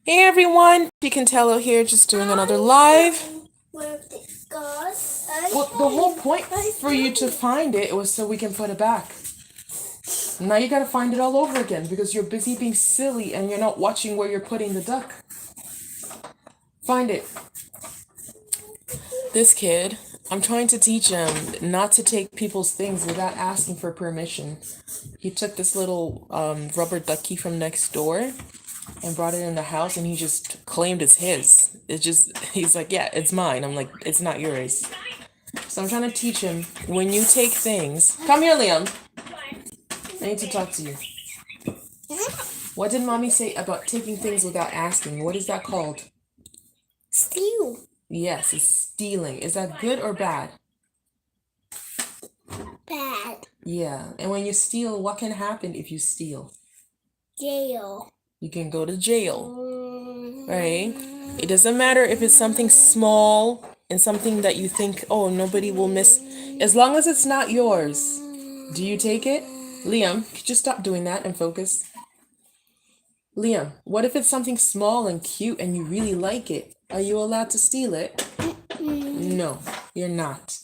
Hey everyone, Picantello here, just doing another live. Where it goes. Well, the whole point for you to find it was so we can put it back. Now you gotta find it all over again because you're busy being silly and you're not watching where you're putting the duck. Find it. This kid, I'm trying to teach him not to take people's things without asking for permission. He took this little rubber ducky from next door and brought it in the house and he just claimed it's his. He's like, yeah, it's mine. I'm like, it's not yours. So I'm trying to teach him when you take things. Come here, Liam. I need to talk to you. What did mommy say about taking things without asking? What is that called? Steal. Yes, it's stealing. Is that good or bad? Bad. Yeah. And when you steal, what can happen if you steal? Jail. You can go to jail, right? It doesn't matter if it's something small and something that you think, oh, nobody will miss. As long as it's not yours. Do you take it? Liam, could you stop doing that and focus? Liam, what if it's something small and cute and you really like it? Are you allowed to steal it? No, you're not.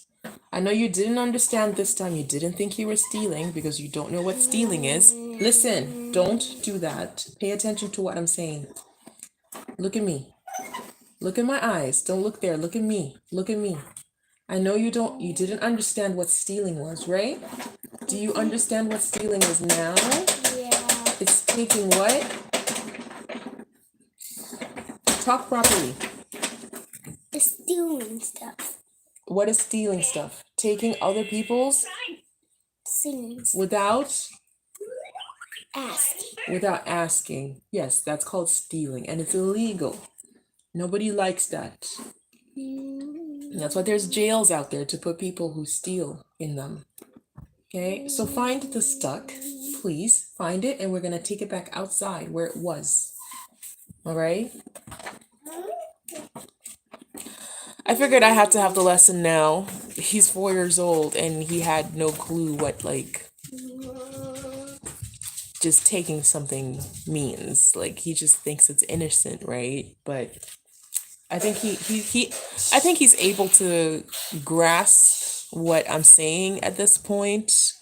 I know you didn't understand this time. You didn't think you were stealing because you don't know what stealing is. Listen, don't do that. Pay attention to what I'm saying. Look at me. Look in my eyes. Don't look there. Look at me. Look at me. I know you didn't understand what stealing was, right? Do you understand what stealing is now? Yeah. It's taking what? Talk properly. It's stealing stuff. What is stealing stuff? Taking other people's Things. without Asking. asking. Yes, that's called stealing and it's illegal. Nobody likes that. That's why there's jails out there to put people who steal in them. Okay, so find the stuck, please. Find it and we're gonna take it back outside where it was. All right? I figured I had to have the lesson now. He's 4 years old and he had no clue what just taking something means. Like he just thinks it's innocent, right? But I think I think he's able to grasp what I'm saying at this point.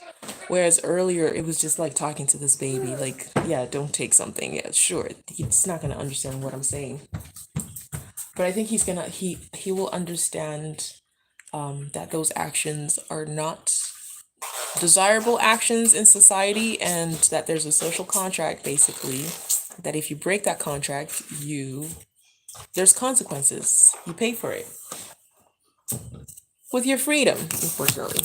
Whereas earlier it was just like talking to this baby, like, yeah, don't take something. Yeah, sure. He's not gonna understand what I'm saying. But I think he will understand that those actions are not desirable actions in society and that there's a social contract basically that if you break that contract there's consequences, you pay for it with your freedom, unfortunately.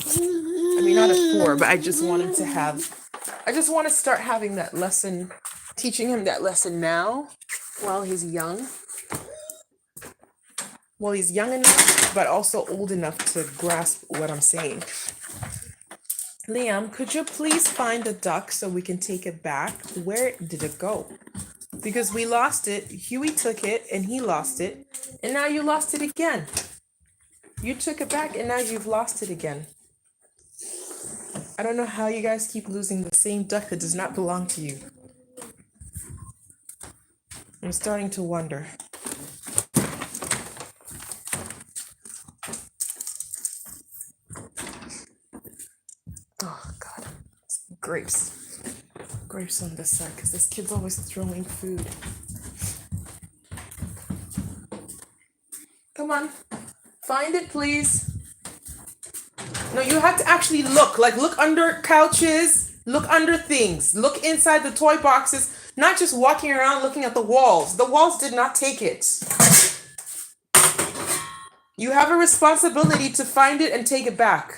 I mean, not at 4, but I just want to start having that lesson, teaching him that lesson now while he's young enough but also old enough to grasp what I'm saying. Liam, could you please find the duck so we can take it back? Where did it go? Because we lost it. Huey took it and he lost it. And now you lost it again. You took it back and now you've lost it again. I don't know how you guys keep losing the same duck that does not belong to you. I'm starting to wonder. Oh, God. Grapes. Grapes on this side because this kid's always throwing food. Come on. Find it, please. No, you have to actually look. Like, look under couches. Look under things. Look inside the toy boxes. Not just walking around looking at the walls. The walls did not take it. You have a responsibility to find it and take it back.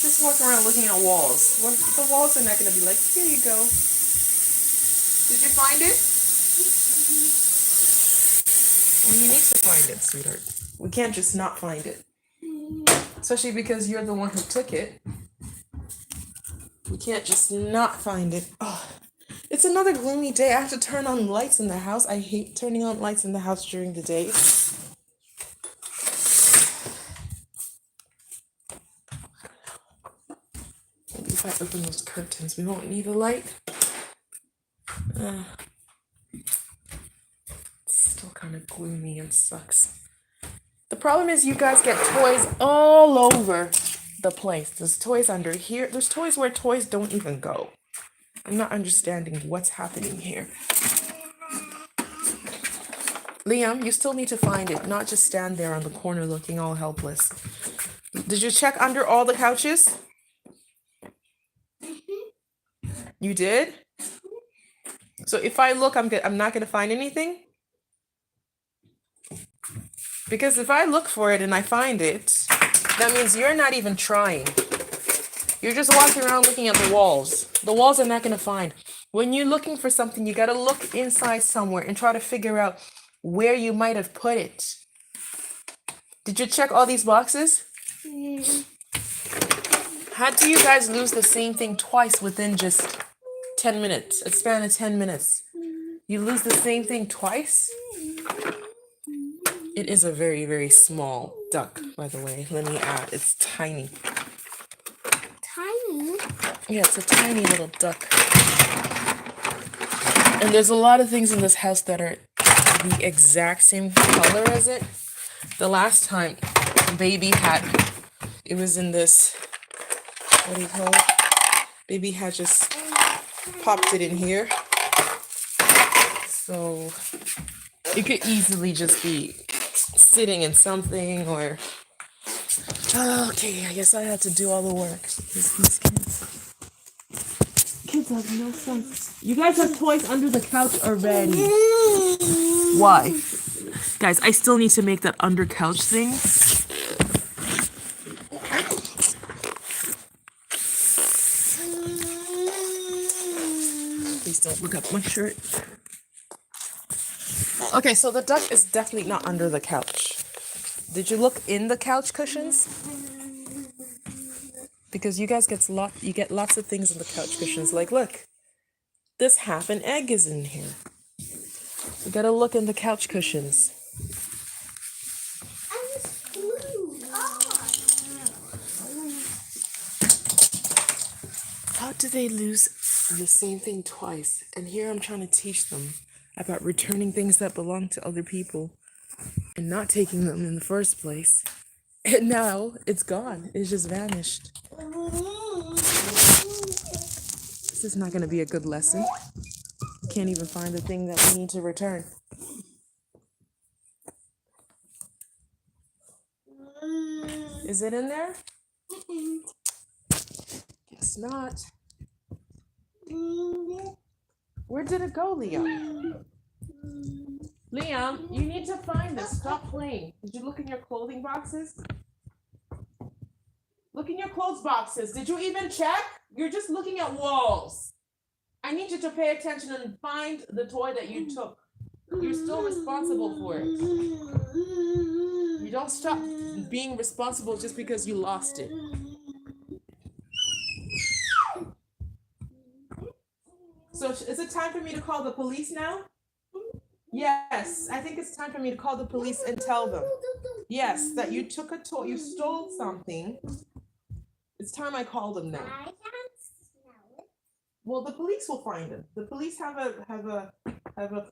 Just walk around looking at walls. The walls are not going to be like, here you go. Did you find it? Well, you need to find it, sweetheart. We can't just not find it. Especially because you're the one who took it. We can't just not find it. Oh, it's another gloomy day. I have to turn on lights in the house. I hate turning on lights in the house during the day. if I open those curtains, we won't need a light. It's still kind of gloomy and sucks. The problem is you guys get toys all over the place. There's toys under here. There's toys where toys don't even go. I'm not understanding what's happening here. Liam, you still need to find it, not just stand there on the corner looking all helpless. Did you check under all the couches? You did? So if I look, I'm not gonna find anything? Because if I look for it and I find it, that means you're not even trying. You're just walking around looking at the walls. The walls are not gonna find. When you're looking for something, you gotta look inside somewhere and try to figure out where you might have put it. Did you check all these boxes? How do you guys lose the same thing twice within just 10 minutes? A span of 10 minutes. You lose the same thing twice? It is a very, very small duck, by the way. Let me add. It's tiny. Tiny? Yeah, it's a tiny little duck. And there's a lot of things in this house that are the exact same color as it. The last time Baby had, it was in this, what do you call it? Baby had just popped it in here. So it could easily just be sitting in something or, okay, I guess I had to do all the work. Because these kids have no sense. You guys have toys under the couch already. Why? Guys, I still need to make that under couch thing. Please don't look up my shirt. Okay, so the duck is definitely not under the couch. Did you look in the couch cushions? Because you guys get lots of things in the couch cushions. Like, look, this half an egg is in here. You gotta look in the couch cushions. How do they lose the same thing twice? And here I'm trying to teach them about returning things that belong to other people and not taking them in the first place. And now it's gone. It's just vanished. This is not going to be a good lesson. Can't even find the thing that we need to return. Is it in there? Guess not. Where did it go, Liam? Liam, you need to find this. Stop playing. Did you look in your clothing boxes? Look in your clothes boxes. Did you even check? You're just looking at walls. I need you to pay attention and find the toy that you took. You're still responsible for it. You don't stop being responsible just because you lost it. So is it time for me to call the police now? Yes, I think it's time for me to call the police and tell them. Yes, that you took a toy, you stole something. It's time I call them now. I can't smell it. Well, the police will find them. The police have a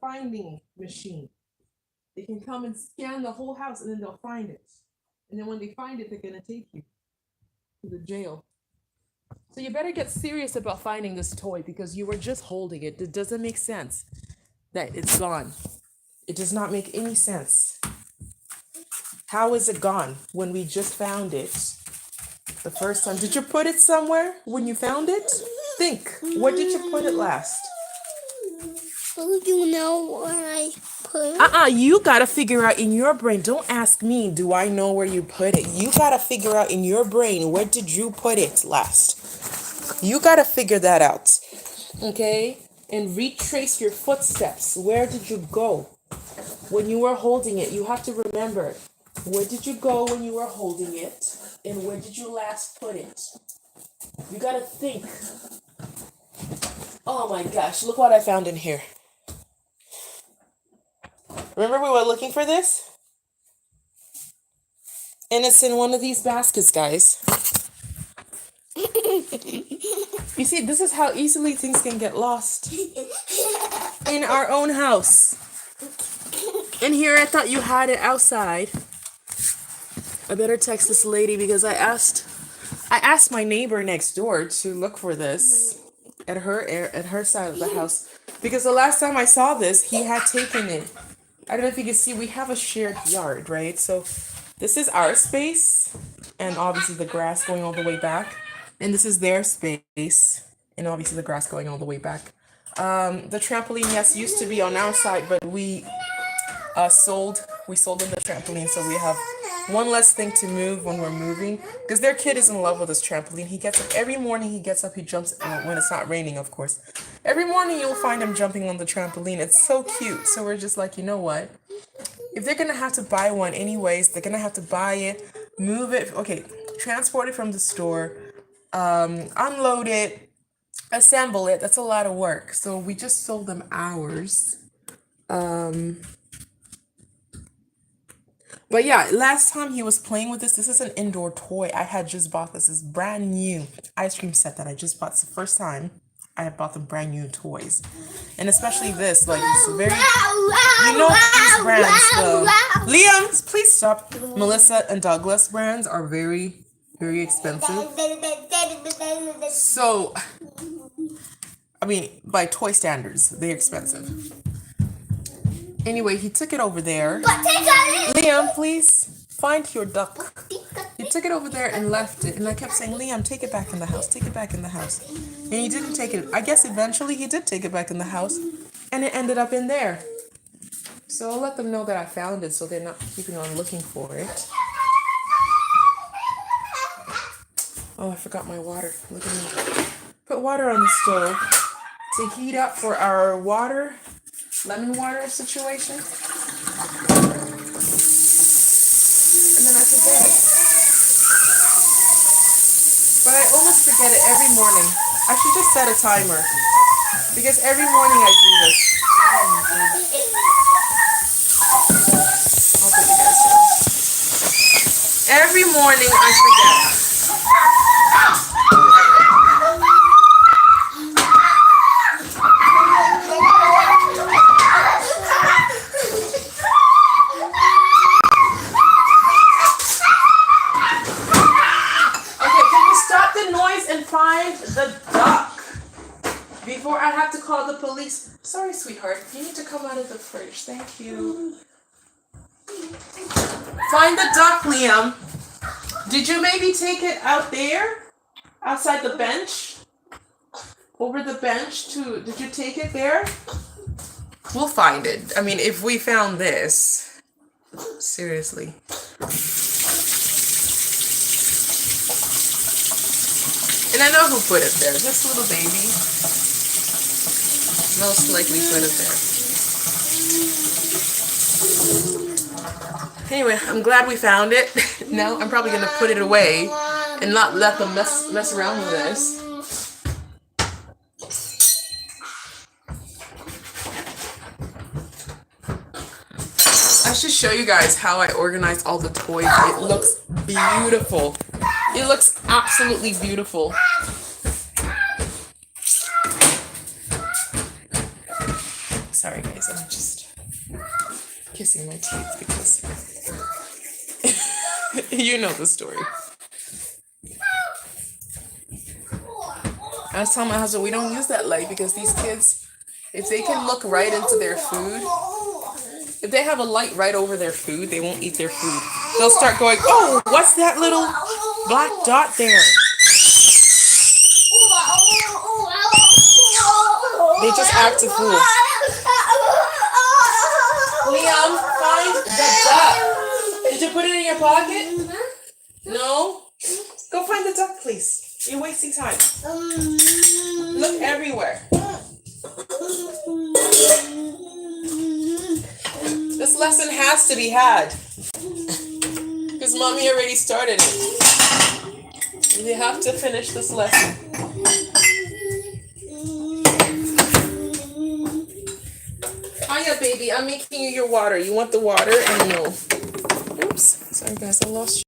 finding machine. They can come and scan the whole house and then they'll find it. And then when they find it, they're gonna take you to the jail. So you better get serious about finding this toy because you were just holding it. It doesn't make sense that it's gone. It does not make any sense. How is it gone when we just found it the first time? Did you put it somewhere when you found it? Think, where did you put it last? Don't you know where I put it? You gotta figure out in your brain. Don't ask me, do I know where you put it? You gotta figure out in your brain, where did you put it last? You gotta figure that out, okay? And retrace your footsteps. Where did you go when you were holding it? You have to remember, where did you go when you were holding it? And where did you last put it? You gotta think. Oh my gosh, look what I found in here. Remember we were looking for this? And it's in one of these baskets, guys. You see, this is how easily things can get lost in our own house. And here I thought you had it outside. I better text this lady because I asked my neighbor next door to look for this at her side of the house, because the last time I saw this, he had taken it. I don't know if you can see, we have a shared yard, right? So this is our space, and obviously the grass going all the way back, and this is their space, and obviously the grass going all the way back. The trampoline, yes, used to be on our side, but we sold them the trampoline, so we have one less thing to move when we're moving, because their kid is in love with this trampoline. He gets up every morning, he jumps when it's not raining, of course. Every morning you'll find him jumping on the trampoline. It's so cute. So we're just like, you know what, if they're gonna have to buy one anyways, they're gonna have to buy it, move it, okay, transport it from the store, unload it, assemble it. That's a lot of work. So we just sold them ours. But yeah, last time he was playing with this. This is an indoor toy. I had just bought this. It's brand new ice cream set that I just bought. It's the first time I have bought them brand new toys. And especially this, like, it's very, you know, these brands, Liam, please stop. Melissa and Douglas brands are very, very expensive. So, I mean, by toy standards, they're expensive. Anyway, he took it over there. Liam, please find your duck. He took it over there and left it. And I kept saying, Liam, take it back in the house. Take it back in the house. And he didn't take it. I guess eventually he did take it back in the house. And it ended up in there. So I'll let them know that I found it so they're not keeping on looking for it. Oh, I forgot my water. Look at me. Put water on the stove to heat up for our lemon water situation. And then I forget it. But I almost forget it every morning. I should just set a timer, because every morning I do this. I'll put you guys down. Every morning I forget. Find the duck before I have to call the police. Sorry, sweetheart. You need to come out of the fridge. Thank you. Find the duck, Liam. Did you maybe take it out there? Outside the bench? Over the bench too? Did you take it there? We'll find it. I mean, if we found this. Seriously. And I know who put it there. This little baby most likely put it there. Anyway, I'm glad we found it. Now I'm probably gonna put it away and not let them mess around with this. I should show you guys how I organized all the toys. It looks beautiful. It looks absolutely beautiful. Sorry guys, I'm just kissing my teeth because you know the story. I was telling my husband we don't use that light because these kids, if they can look right into their food, if they have a light right over their food, they won't eat their food. They'll start going, oh, what's that little black dot there? They just act a fool. Liam, find the duck. Did you put it in your pocket? No? Go find the duck, please. You're wasting time. Look everywhere. This lesson has to be had. Because mommy already started it. You have to finish this lesson. Hiya, baby. I'm making you your water. You want the water? And no. Oops. Sorry, guys. I lost you.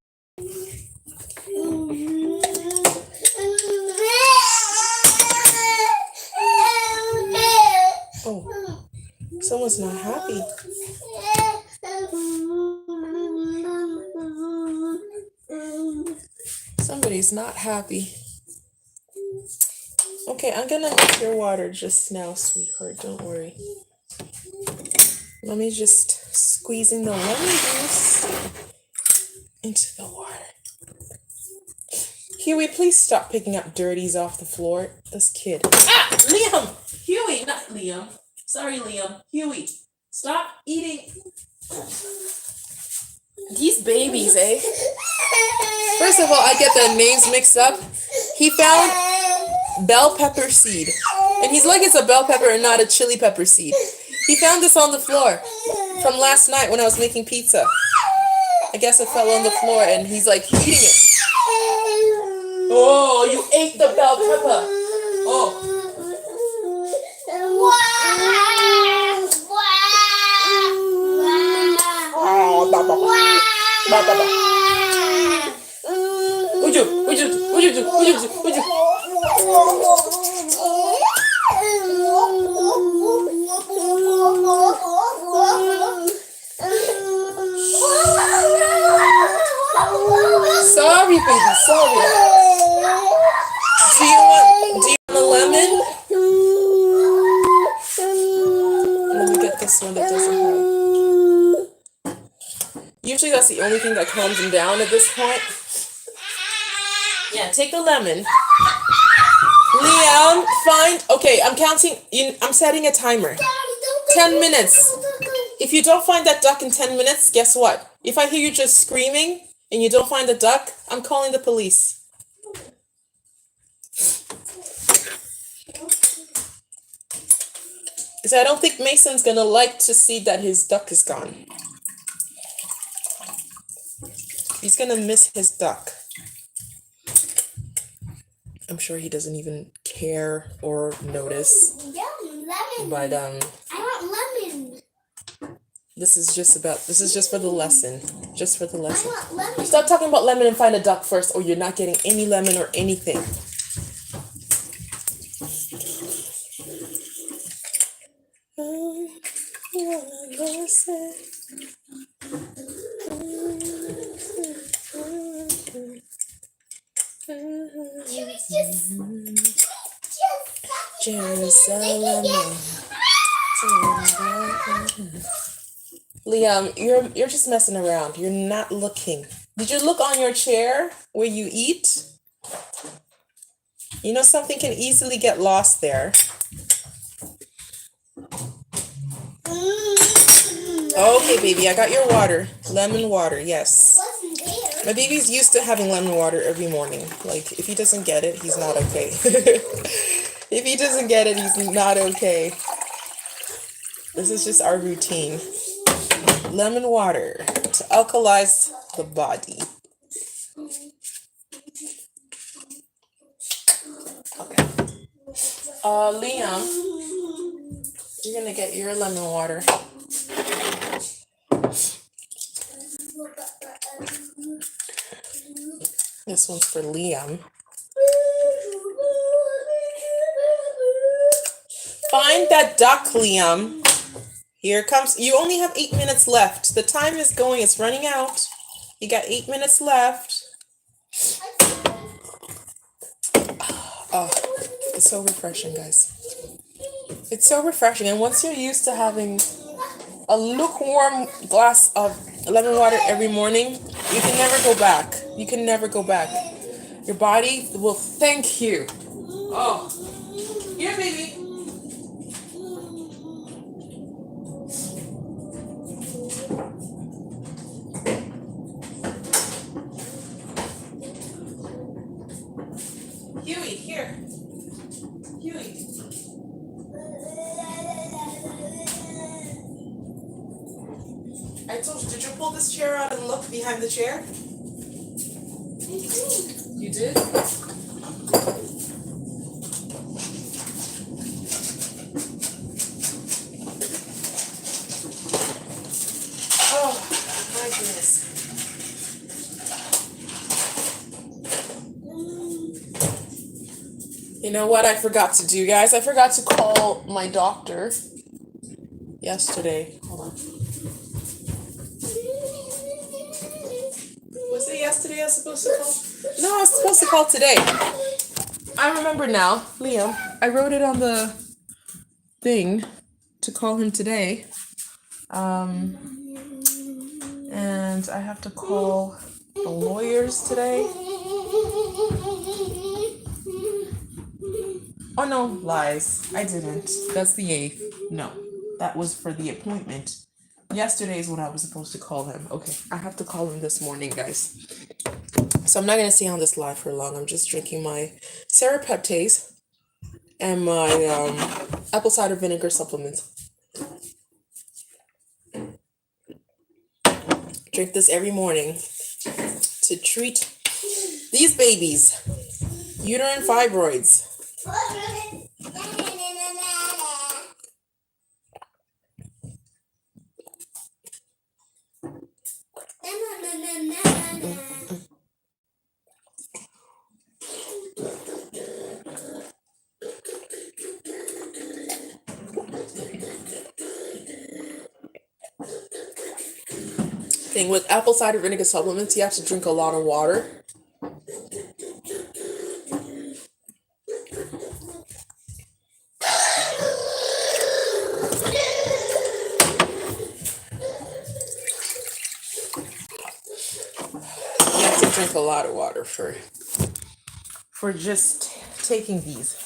Someone's not happy. Somebody's not happy. Okay, I'm gonna make your water just now, sweetheart. Don't worry. Mommy's just squeezing the lemon juice into the water. Huey, please stop picking up dirties off the floor. This kid. Ah! Liam! Huey, not Liam. Sorry, Liam. Huey, stop eating. These babies, eh? First of all, I get the names mixed up. He found bell pepper seed. And he's like, it's a bell pepper and not a chili pepper seed. He found this on the floor from last night when I was making pizza. I guess it fell on the floor and he's like eating it. Oh, you ate the bell pepper. Oh. Sorry, baby, sorry. Do you want a lemon? Let me get this one that doesn't have. Usually that's the only thing that calms him down at this point. Yeah, take the lemon. Liam, find. Okay, I'm counting. I'm setting a timer. 10 minutes. If you don't find that duck in 10 minutes, guess what? If I hear you just screaming and you don't find the duck, I'm calling the police. Because I don't think Mason's gonna like to see that his duck is gone. He's gonna miss his duck. I'm sure he doesn't even care or notice. Lemon. But I want lemon. this is just for the lesson. Just for the lesson. I want lemon. Stop talking about lemon and find a duck first, or you're not getting any lemon or anything. Jerusalem. Liam, you're just messing around. You're not looking. Did you look on your chair where you eat? You know something can easily get lost there. Okay, baby, I got your water. Lemon water, yes. My baby's used to having lemon water every morning. Like, if he doesn't get it, he's not okay. If he doesn't get it, he's not okay. This is just our routine. Lemon water to alkalize the body. Okay. Liam, you're gonna get your lemon water. This one's for Liam. Find that duck, Liam. Here it comes. You only have 8 minutes left. The time is going. It's running out. You got 8 minutes left. Oh, it's so refreshing, guys. It's so refreshing. And once you're used to having a lukewarm glass of lemon water every morning, you can never go back. You can never go back. Your body will thank you. Oh, here, baby. Huey, here. Huey. I told you, did you pull this chair out and look behind the chair? You did? Oh, my goodness. You know what I forgot to do, guys? I forgot to call my doctor. yesterday. Hold on. Was it yesterday I was supposed to call? No, I was supposed to call today. I remember now, Liam. I wrote it on the thing to call him today. And I have to call the lawyers today. Oh no, lies. I didn't. That's the 8th. No, that was for the appointment. Yesterday is when I was supposed to call him. Okay, I have to call him this morning, guys. So I'm not gonna stay on this live for long. I'm just drinking my Serapeptase and my apple cider vinegar supplements. Drink this every morning to treat these babies. Uterine fibroids. Thing with apple cider vinegar supplements, you have to drink a lot of water. You have to drink a lot of water for just taking these.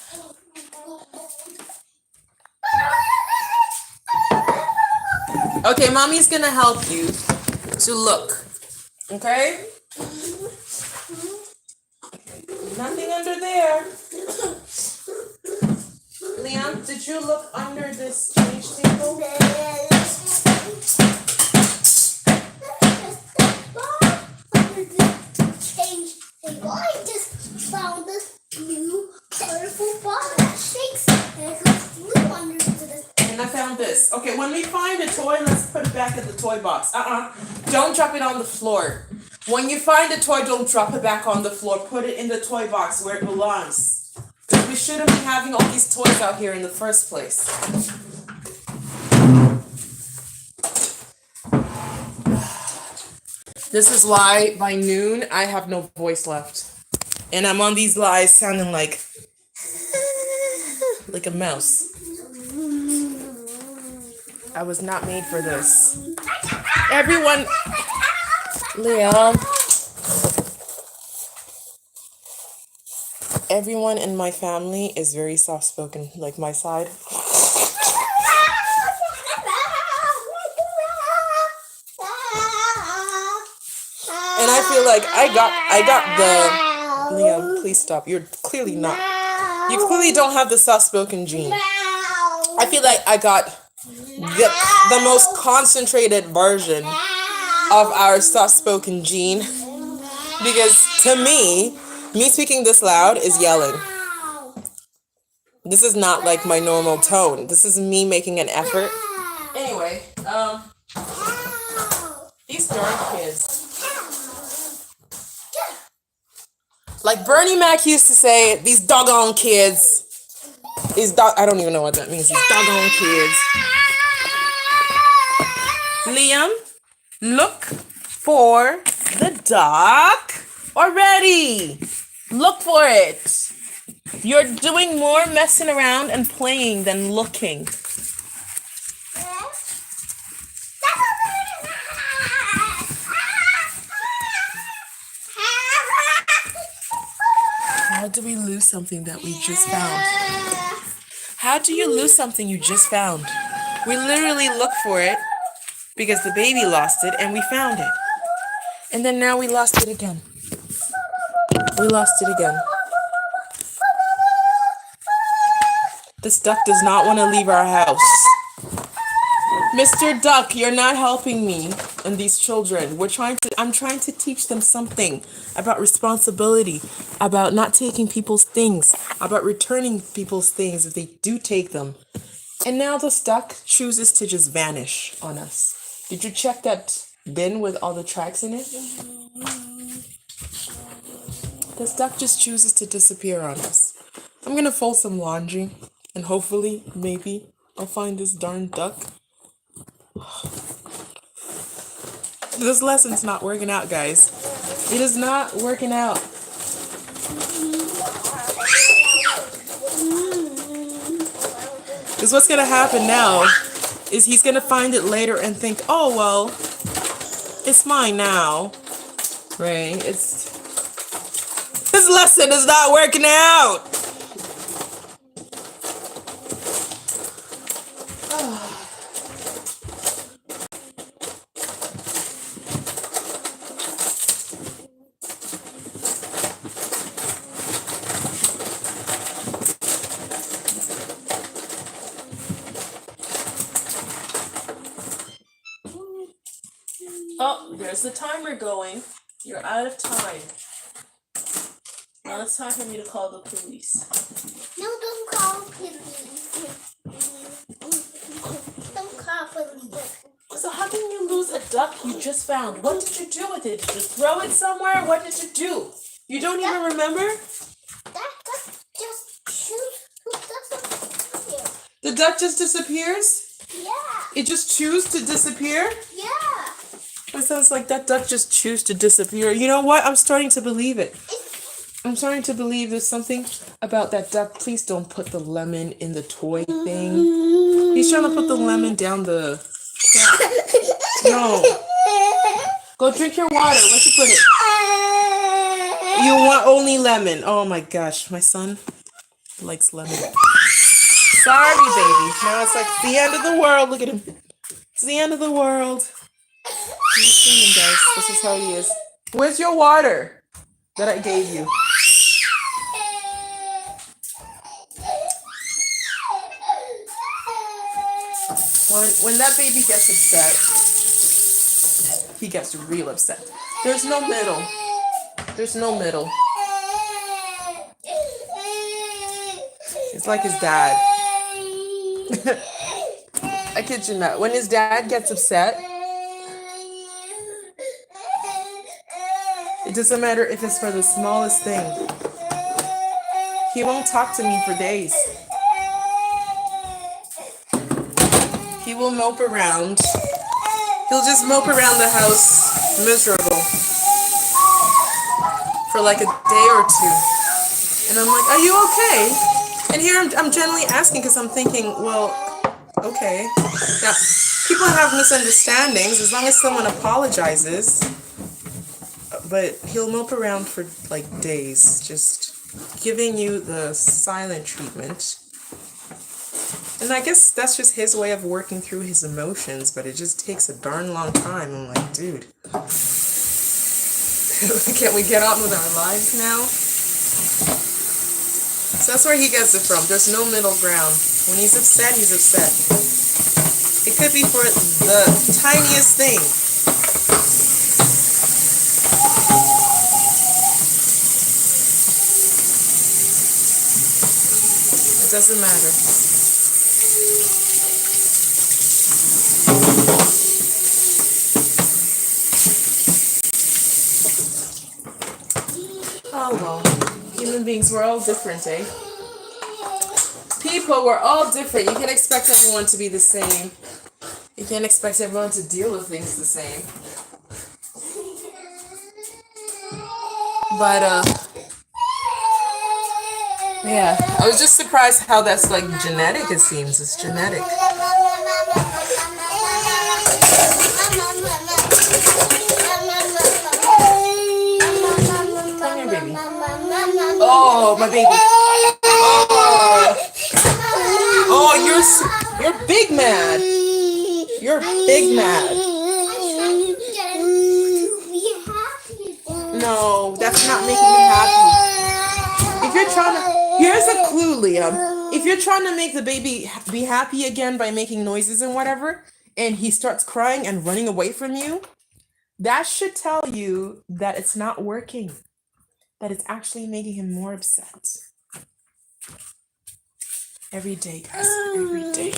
Okay, mommy's gonna help you to look. Okay? Nothing under there. Liam, did you look under this change table? I just found this new colorful ball that shakes and it goes blue under the. And I found this. Okay, when we find a toy, let's put it back in the toy box. Don't drop it on the floor. When you find a toy, don't drop it back on the floor. Put it in the toy box where it belongs. Because we shouldn't be having all these toys out here in the first place. This is why by noon I have no voice left. And I'm on these lives sounding like a mouse. I was not made for this. Everyone, Liam. Everyone in my family is very soft-spoken, like my side. And I feel like I got the Liam, please stop. You're clearly not. You clearly don't have the soft-spoken gene. I feel like I got the most concentrated version of our soft-spoken gene. Because to me speaking this loud is yelling. This is not like my normal tone. This is me making an effort. Anyway, these darn kids. Like Bernie Mac used to say, these doggone kids. I don't even know what that means. These doggone kids. Liam, look for the duck already. Look for it. You're doing more messing around and playing than looking. How do we lose something that we just found? How do you lose something you just found? We literally looked for it because the baby lost it and we found it. And then now we lost it again. We lost it again. This duck does not want to leave our house. Mr. Duck, you're not helping me and these children. I'm trying to teach them something about responsibility, about not taking people's things, about returning people's things if they do take them. And now this duck chooses to just vanish on us. Did you check that bin with all the tracks in it? This duck just chooses to disappear on us. I'm gonna fold some laundry and hopefully, maybe, I'll find this darn duck This lesson's not working out, guys. It is not working out. Because what's going to happen now is he's going to find it later and think, oh, well, it's mine now. Right? This lesson is not working out. Oh, there's the timer going. You're out of time. Now it's time for me to call the police. No, don't call police. Don't call police. So how can you lose a duck you just found? What did you do with it? Did you throw it somewhere? What did you do? You don't even remember? That just shoots. Who doesn't here? The duck just disappears? Yeah. It just chooses to disappear? Yeah. It sounds like that duck just chooses to disappear. You know what? I'm starting to believe it. I'm starting to believe there's something about that duck. Please don't put the lemon in the toy thing. He's trying to put the lemon down the... No. Go drink your water. Where'd you put it? You want only lemon. Oh my gosh. My son likes lemon. Sorry, baby. Now it's like the end of the world. Look at him. It's the end of the world. He's singing, guys. This is how he is. Where's your water that I gave you? When that baby gets upset, he gets real upset. There's no middle. There's no middle. It's like his dad. I kid you not. When his dad gets upset, it doesn't matter if it's for the smallest thing. He won't talk to me for days. He will mope around. He'll just mope around the house miserable for like a day or two. And I'm like, are you okay? And here I'm generally asking because I'm thinking, well, okay. Now, people have misunderstandings as long as someone apologizes. But he'll mope around for like days, just giving you the silent treatment. And I guess that's just his way of working through his emotions, but it just takes a darn long time. I'm like, dude, can't we get on with our lives now? So that's where he gets it from. There's no middle ground. When he's upset, he's upset. It could be for the tiniest thing. It doesn't matter. Oh well, human beings, we're all different, eh? People, we're all different. You can't expect everyone to be the same. You can't expect everyone to deal with things the same. But, yeah, I was just surprised how that's like genetic, it seems. It's genetic. Come here, baby. Oh, my baby. Oh, you're big mad. You're big mad. No, that's not making him happy. If you're trying to, here's a clue, Liam. If you're trying to make the baby be happy again by making noises and whatever, and he starts crying and running away from you, that should tell you that it's not working. That it's actually making him more upset. Every day, guys, every day.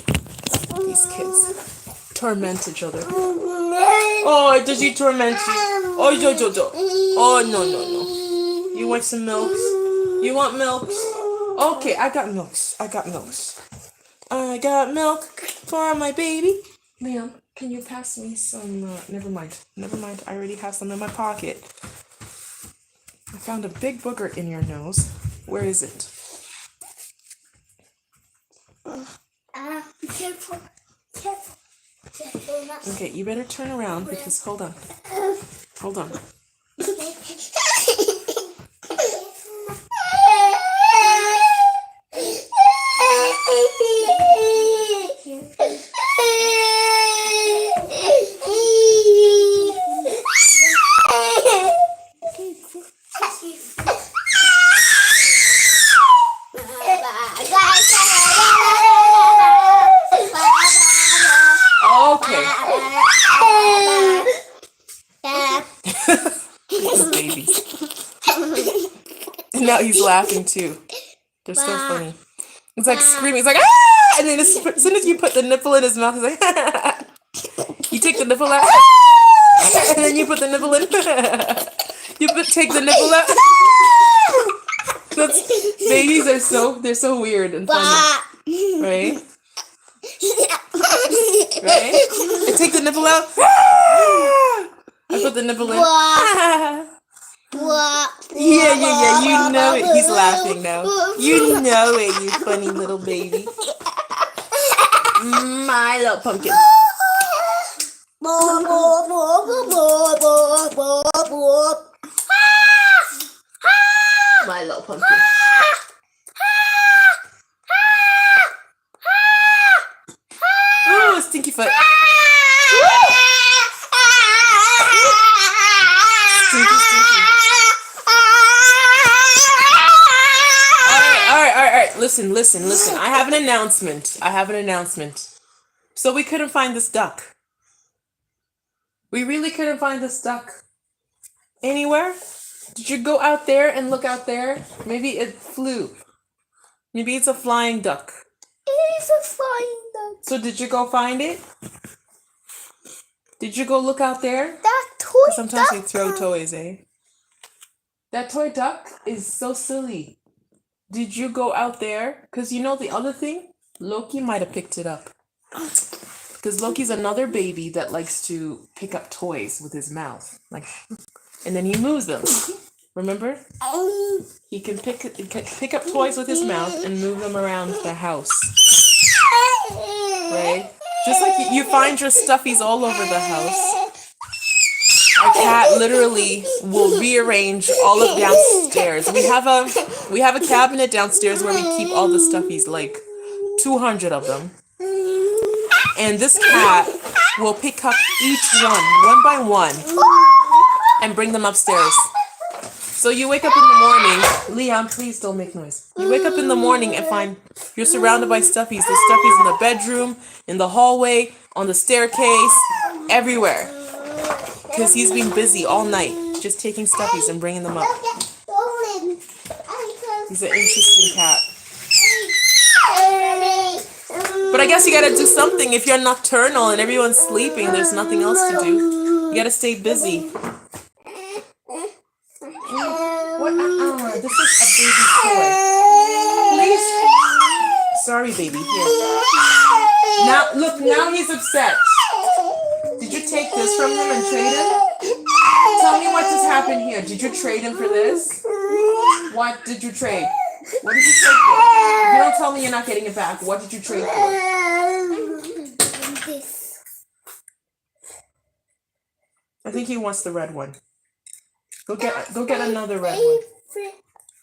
These kids torment each other. Oh, does he torment you? Oh, do. Oh, no. You want some milk? You want milk? Okay, I got milk. I got milk for my baby. Liam, Can you pass me some? Never mind. Never mind. I already have some in my pocket. I found a big booger in your nose. Where is it? Careful. Careful. Careful. Not Okay, you better turn around because hold on. Hold on. Okay. These babies. And now he's laughing too. They're so funny. It's like screaming. He's like, ah! And then as soon as you put the nipple in his mouth, he's like, you take the nipple out. And then you put the nipple in. Take the nipple out. Babies are they're so weird and funny. Right? Right? I take the nipple out. I put the nipple in. Yeah. You know it. He's laughing now. You know it, you funny little baby. My little pumpkin. My little pumpkin. Oh, stinky foot. Stinky. All right. Listen. I have an announcement. So we couldn't find this duck. We really couldn't find this duck anywhere. Did you go out there and look out there? Maybe it flew. Maybe it's a flying duck. It is a flying duck. So did you go find it? Did you go look out there? That toy Sometimes duck. they throw toys, eh? That toy duck is so silly. Did you go out there? Because you know the other thing? Loki might have picked it up. Because Loki's another baby that likes to pick up toys with his mouth. And then he moves them. Remember? He can pick up toys with his mouth and move them around the house. Right? Just like you find your stuffies all over the house. Our cat literally will rearrange all of downstairs. We have a cabinet downstairs where we keep all the stuffies, like 200 of them. And this cat will pick up each one by one, and bring them upstairs. So you wake up in the morning, Leon, please don't make noise. You wake up in the morning and find you're surrounded by stuffies. There's stuffies in the bedroom, in the hallway, on the staircase, everywhere. Because he's been busy all night, just taking stuffies and bringing them up. He's an interesting cat. But I guess you gotta do something. If you're nocturnal and everyone's sleeping, there's nothing else to do. You gotta stay busy. What? This is a baby toy. Please. Sorry, baby. Here. Now he's upset. Did you take this from him and trade him? Tell me what just happened here. Did you trade him for this? What did you trade? What did you trade for? If you don't tell me you're not getting it back, what did you trade for? I think he wants the red one. Go get another red one.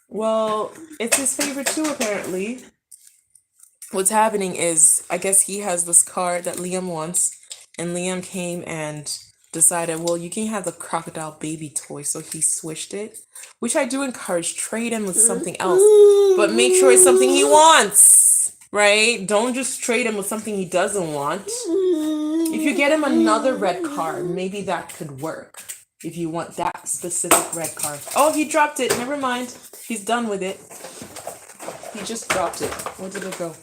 Well, it's his favorite too, apparently. What's happening is, I guess he has this car that Liam wants, and Liam came and decided, well, you can have the crocodile baby toy, so he switched it. Which I do encourage, trade him with something else, but make sure it's something he wants, right? Don't just trade him with something he doesn't want. If you get him another red car, maybe that could work. If you want that specific red car. Oh, he dropped it. Never mind. He's done with it. He just dropped it. Where did it go?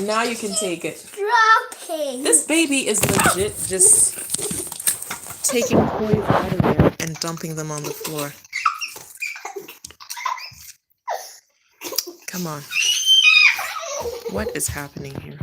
Now you can take it. Dropping. This baby is legit just taking toys out of there and dumping them on the floor. Come on. What is happening here?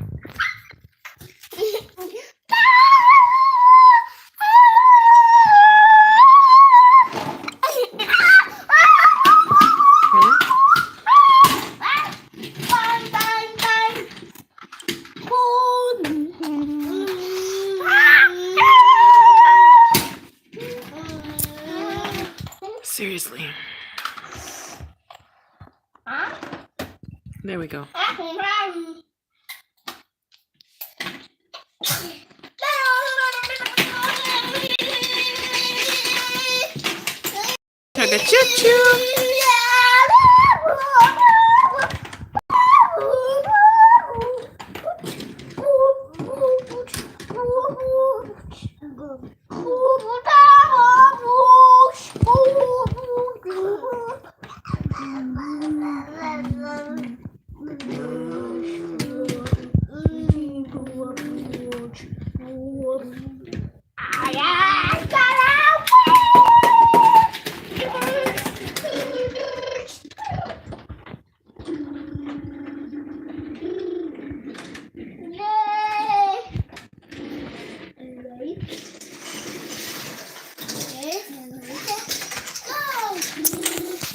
There we go. Chugga choo choo.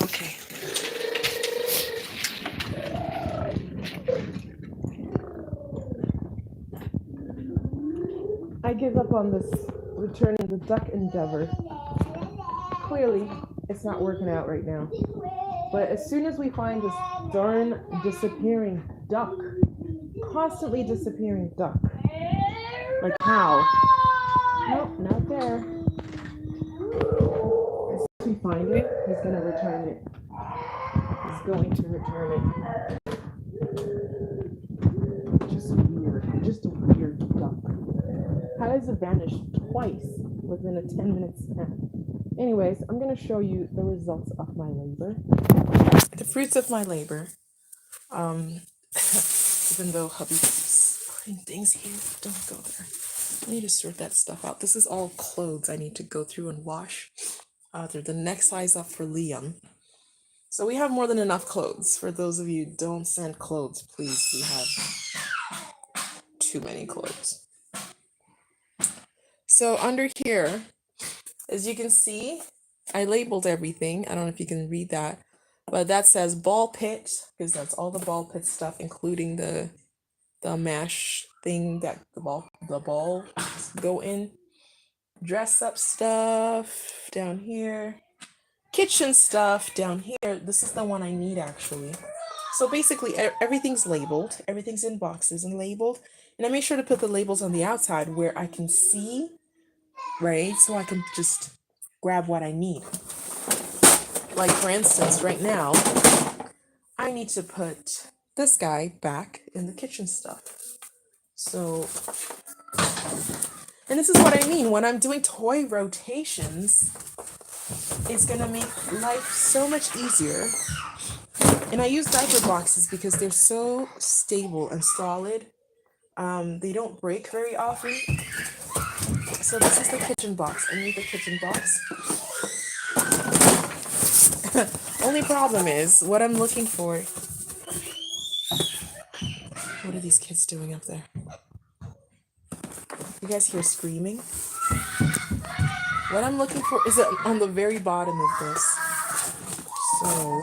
Okay. I give up on this returning the duck endeavor. Clearly, it's not working out right now. But as soon as we find this darn disappearing duck, constantly disappearing duck, like how? Nope, not there. As soon as we find it, he's gonna return it. He's going to return it. Just a weird duck. How does it vanish twice within a 10-minute span? Anyways, I'm going to show you the results of my labor. The fruits of my labor. Even though hubby keeps putting things here, don't go there. I need to sort that stuff out. This is all clothes I need to go through and wash. They're the next size up for Liam. So we have more than enough clothes. For those of you who don't send clothes, please, we have too many clothes. So under here, as you can see, I labeled everything. I don't know if you can read that, but that says ball pit, because that's all the ball pit stuff, including the mash thing that the ball go in. Dress up stuff down here. Kitchen stuff down here. This is the one I need actually. So basically everything's labeled. Everything's in boxes and labeled. And I make sure to put the labels on the outside where I can see, right? So I can just grab what I need. Like for instance, right now, I need to put this guy back in the kitchen stuff. So, and this is what I mean when I'm doing toy rotations. It's gonna make life so much easier. And I use diaper boxes because they're so stable and solid. They don't break very often. So this is the kitchen box. I need the kitchen box. Only problem is what I'm looking for. What are these kids doing up there? You guys hear screaming? What I'm looking for is on the very bottom of this. So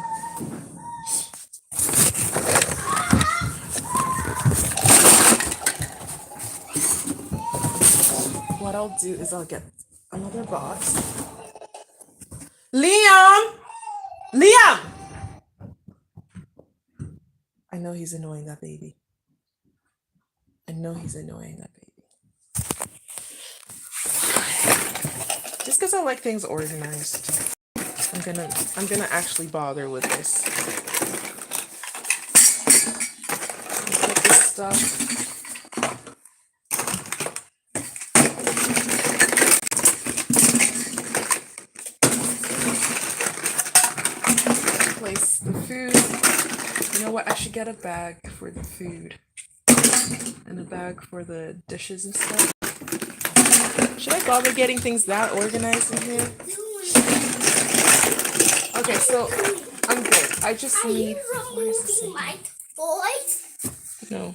what I'll do is I'll get another box. Liam! Liam! I know he's annoying that baby. I know he's annoying that baby. Just because I like things organized, I'm gonna actually bother with this. Let's get this stuff. Place the food. You know what? I should get a bag for the food and a bag for the dishes and stuff. Should I bother getting things that organized in here? Okay, so I'm good. I just need. Where is this thing? Boys? No.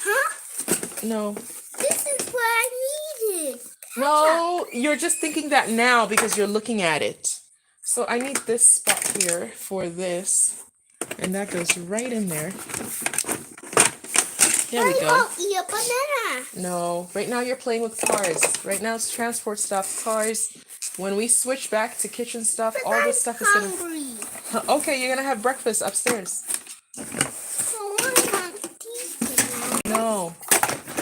Huh? No. This is what I needed. No, you're just thinking that now because you're looking at it. So I need this spot here for this, and that goes right in there. There we go. Eat a banana. No, right now you're playing with cars. Right now it's transport stuff, cars. When we switch back to kitchen stuff, all this stuff is gonna. Hungry. Okay, you're gonna have breakfast upstairs. Oh, I want these. No,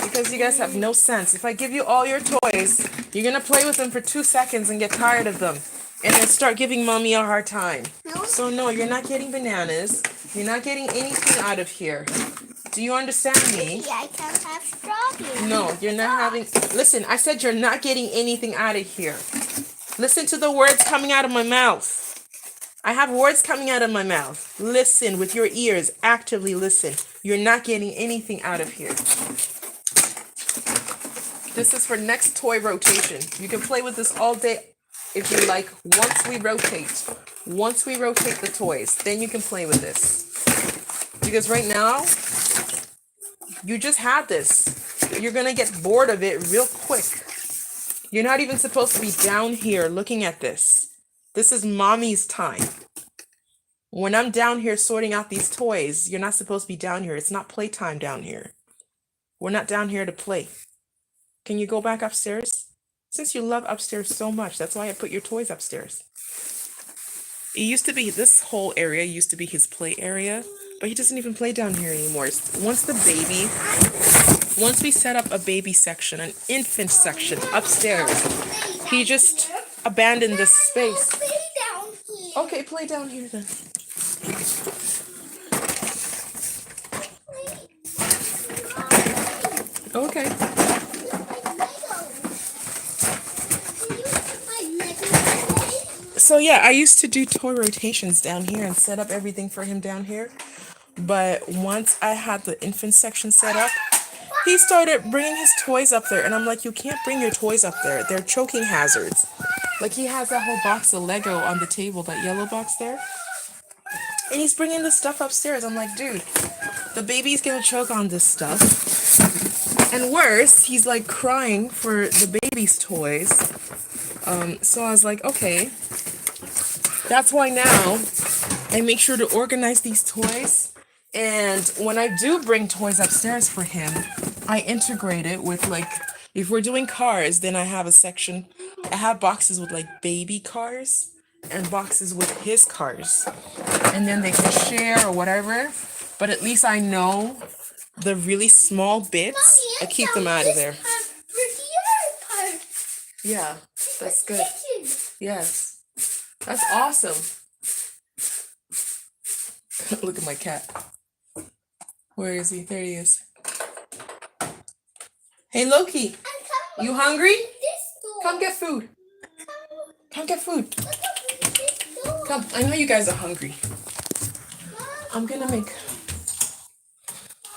because you guys have no sense. If I give you all your toys, you're gonna play with them for 2 seconds and get tired of them, and then start giving mommy a hard time. No. So no, you're not getting bananas. You're not getting anything out of here. Do you understand me? Yeah, I can have strawberries. No, you're not having. Listen, I said you're not getting anything out of here. Listen to the words coming out of my mouth. I have words coming out of my mouth. Listen with your ears. Actively listen. You're not getting anything out of here. This is for next toy rotation. You can play with this all day if you like. Once we rotate the toys, then you can play with this. Because right now, you just had this. You're gonna get bored of it real quick. You're not even supposed to be down here looking at this. This is mommy's time. When I'm down here sorting out these toys, you're not supposed to be down here. It's not playtime down here. We're not down here to play. Can you go back upstairs? Since you love upstairs so much, that's why I put your toys upstairs. It used to be, this whole area used to be his play area, but he doesn't even play down here anymore. Once we set up a baby section, an infant section upstairs, he just abandoned this space. Play down here. Okay, play down here then. Okay. So yeah, I used to do toy rotations down here and set up everything for him down here. But once I had the infant section set up, he started bringing his toys up there. And I'm like, you can't bring your toys up there. They're choking hazards. Like he has that whole box of Lego on the table, that yellow box there. And he's bringing the stuff upstairs. I'm like, dude, the baby's gonna choke on this stuff. And worse, he's like crying for the baby's toys. So I was like, okay. That's why now I make sure to organize these toys. And when I do bring toys upstairs for him, I integrate it with, like, if we're doing cars, then I have a section. I have boxes with like baby cars and boxes with his cars. And then they can share or whatever. But at least I know the really small bits. I keep them out of there. Yeah, that's good. Yes. That's awesome. Look at my cat. Where is he? There he is. Hey, Loki. You hungry? Come get food. Come get food. Come. I know you guys are hungry. I'm gonna make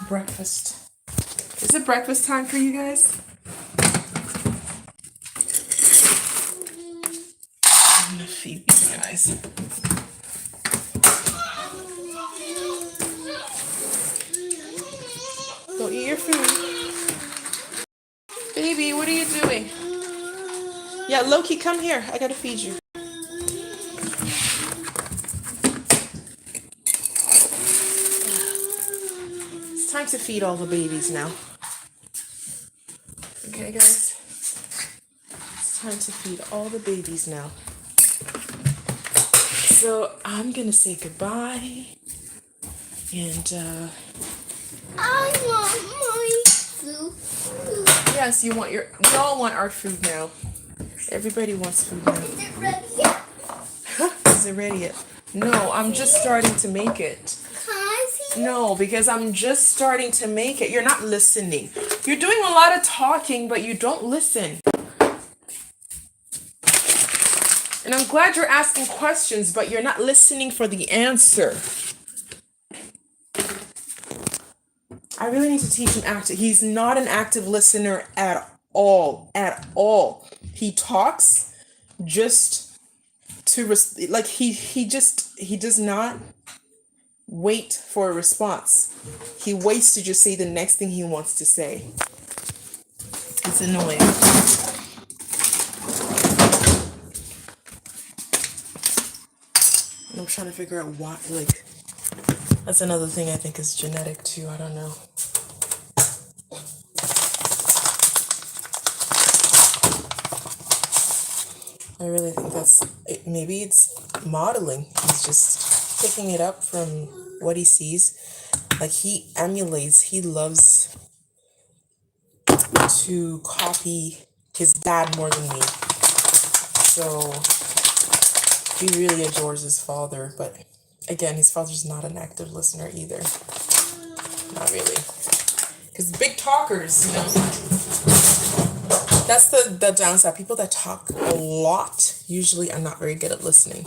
breakfast. Is it breakfast time for you guys? I'm gonna feed these guys. Go eat your food. Baby, what are you doing? Yeah, Loki, come here. I gotta feed you. It's time to feed all the babies now. Okay, guys? It's time to feed all the babies now. So I'm gonna say goodbye. And I want my food. yes, we all want our food now. Everybody wants food now. Is it ready yet? Is it ready yet? No, I'm just starting to make it. Can I see? No, because I'm just starting to make it. You're not listening. You're doing a lot of talking, but you don't listen. And I'm glad you're asking questions, but you're not listening for the answer. I really need to teach him active. He's not an active listener at all. At all. He talks just to he does not wait for a response. He waits to just say the next thing he wants to say. It's annoying. And I'm trying to figure out what, like, that's another thing I think is genetic too. I don't know. I really think maybe it's modeling. He's just picking it up from what he sees. Like he emulates, he loves to copy his dad more than me. So he really adores his father, but again, his father's not an active listener either. Not really. Because big talkers, you know, that's the downside. People that talk a lot usually are not very good at listening.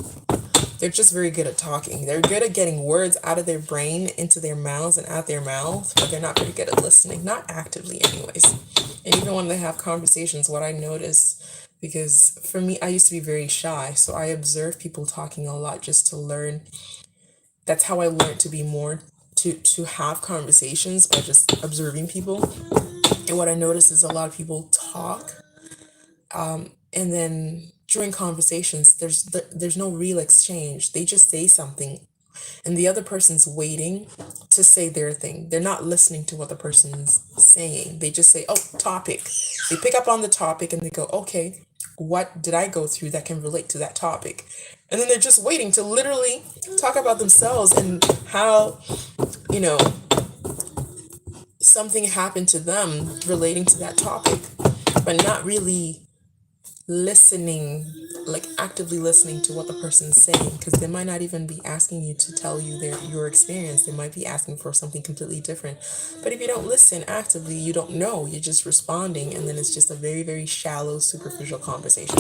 They're just very good at talking. They're good at getting words out of their brain into their mouths and out their mouth, but they're not very good at listening, not actively anyways. And even when they have conversations, what I notice, because for me, I used to be very shy, so I observe people talking a lot just to learn. That's how I learned to be more, to have conversations by just observing people. And what I notice is a lot of people talk, and then during conversations, there's no real exchange. They just say something, and the other person's waiting to say their thing. They're not listening to what the person's saying. They just say, "Oh, topic." They pick up on the topic and they go, "Okay, what did I go through that can relate to that topic?" And then they're just waiting to literally talk about themselves and how, you know, something happened to them relating to that topic, but not really listening, like actively listening to what the person's saying, because they might not even be asking you to tell you your experience. They might be asking for something completely different. But if you don't listen actively, you don't know. You're just responding, and then it's just a very, very shallow, superficial conversation.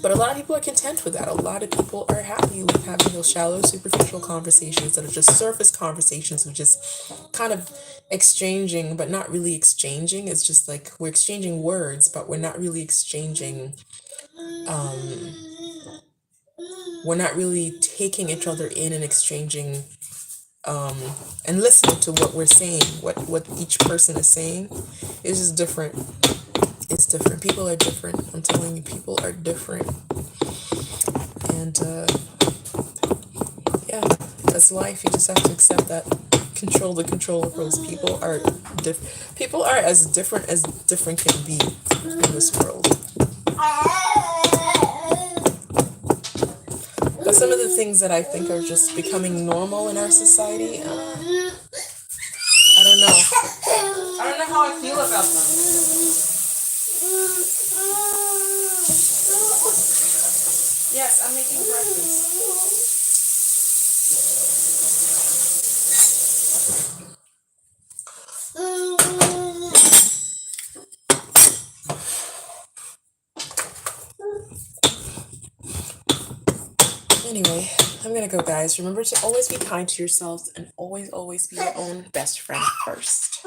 But a lot of people are content with that. A lot of people are happy with having those shallow, superficial conversations that are just surface conversations of just kind of exchanging, but not really exchanging. It's just like we're exchanging words, but we're not really exchanging. We're not really taking each other in and exchanging, and listening to what we're saying, what each person is saying. It's just different. It's different. People are different. I'm telling you, people are different. And yeah, that's life. You just have to accept that. Control the controllables. People are as different can be in this world. But some of the things that I think are just becoming normal in our society, I don't know. I don't know how I feel about them. Yes, I'm making breakfast. Anyway, I'm gonna go, guys. Remember to always be kind to yourselves and always, always be your own best friend first.